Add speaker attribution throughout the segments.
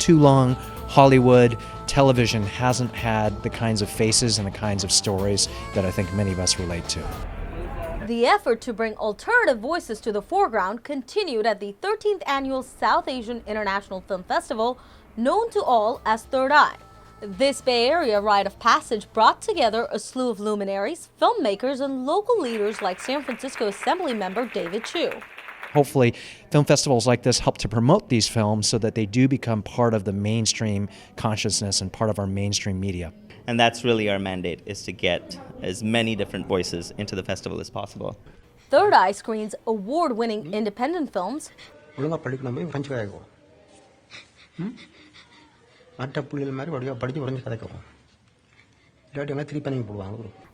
Speaker 1: too long, Hollywood television hasn't had the kinds of faces and the kinds of stories that I think many of us relate to.
Speaker 2: The effort to bring alternative voices to the foreground continued at the 13th Annual South Asian International Film Festival, known to all as Third Eye. This Bay Area rite of passage brought together a slew of luminaries, filmmakers, and local leaders like San Francisco Assembly member David Chu.
Speaker 1: Hopefully, film festivals like this help to promote these films so that they do become part of the mainstream consciousness and part of our mainstream media.
Speaker 3: And that's really our mandate, is to get as many different voices into the festival as possible.
Speaker 2: Third Eye screens award-winning independent films,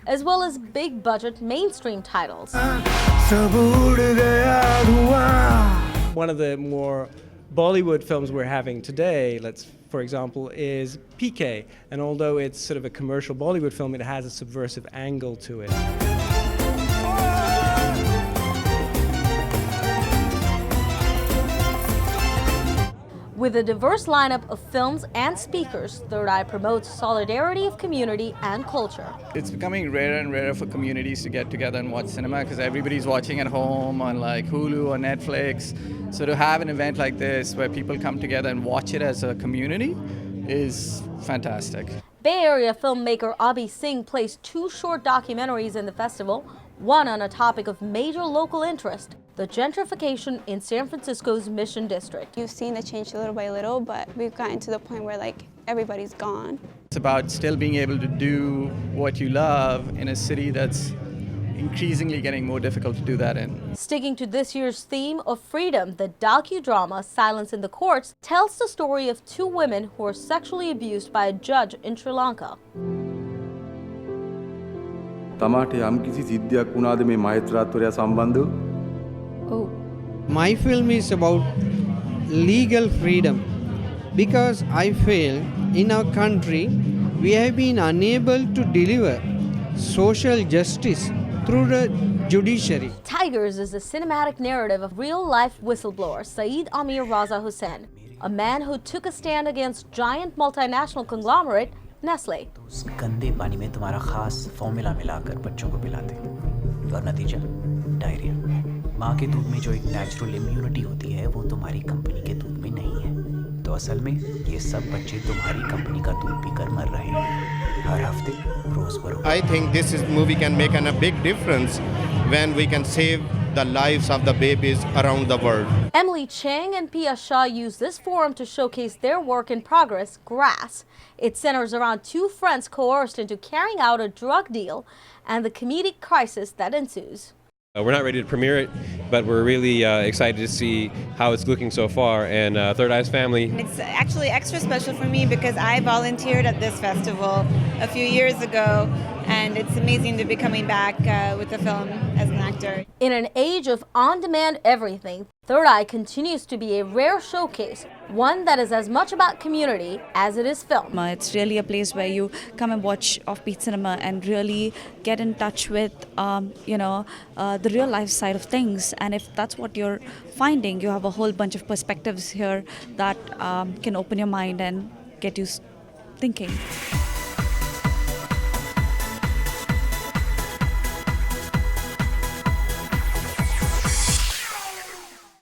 Speaker 2: as well as big-budget mainstream titles.
Speaker 4: One of the more Bollywood films we're having today, for example, is PK. And although it's sort of a commercial Bollywood film, it has a subversive angle to it.
Speaker 2: With a diverse lineup of films and speakers, Third Eye promotes solidarity of community and culture.
Speaker 5: It's becoming rarer and rarer for communities to get together and watch cinema because everybody's watching at home on like Hulu or Netflix. So to have an event like this where people come together and watch it as a community is fantastic.
Speaker 2: Bay Area filmmaker Abhi Singh placed 2 short documentaries in the festival, one on a topic of major local interest, the gentrification in San Francisco's Mission District.
Speaker 6: You've seen the change little by little, but we've gotten to the point where like everybody's gone.
Speaker 5: It's about still being able to do what you love in a city that's increasingly getting more difficult to do that in.
Speaker 2: Sticking to this year's theme of freedom, the docudrama Silence in the Courts tells the story of 2 women who were sexually abused by a judge in Sri Lanka.
Speaker 7: My film is about legal freedom because I feel in our country we have been unable to deliver social justice through the judiciary.
Speaker 2: Tigers is the cinematic narrative of real-life whistleblower Saeed Aamir Raza Hussain, a man who took a stand against giant multinational conglomerate Nestle.
Speaker 8: उस गंदे पानी में तुम्हारा खास formula मिलाकर बच्चों को पिलाते और नतीजा डायरिया। माँ के दूध में जो एक नेचुरल इम्यूनिटी होती है वो तुम्हारी कंपनी के दूध में नहीं है। तो असल में ये सब बच्चे तुम्हारी कंपनी का दूध पीकर मर रहे हैं हर हफ्ते रोज बरोज।
Speaker 9: I think this movie can make a big difference when we can save the lives of the babies around the world.
Speaker 2: Emily Chang and Pia Shah use this forum to showcase their work in progress, Grass. It centers around 2 friends coerced into carrying out a drug deal and the comedic crisis that ensues.
Speaker 10: We're not ready to premiere it, but we're really excited to see how it's looking so far. And Third Eye's family.
Speaker 11: It's actually extra special for me because I volunteered at this festival a few years ago, and it's amazing to be coming back with the film as an actor.
Speaker 2: In an age of on-demand everything, Third Eye continues to be a rare showcase, one that is as much about community as it is film.
Speaker 12: It's really a place where you come and watch offbeat cinema and really get in touch with, the real life side of things. And if that's what you're finding, you have a whole bunch of perspectives here that can open your mind and get you thinking.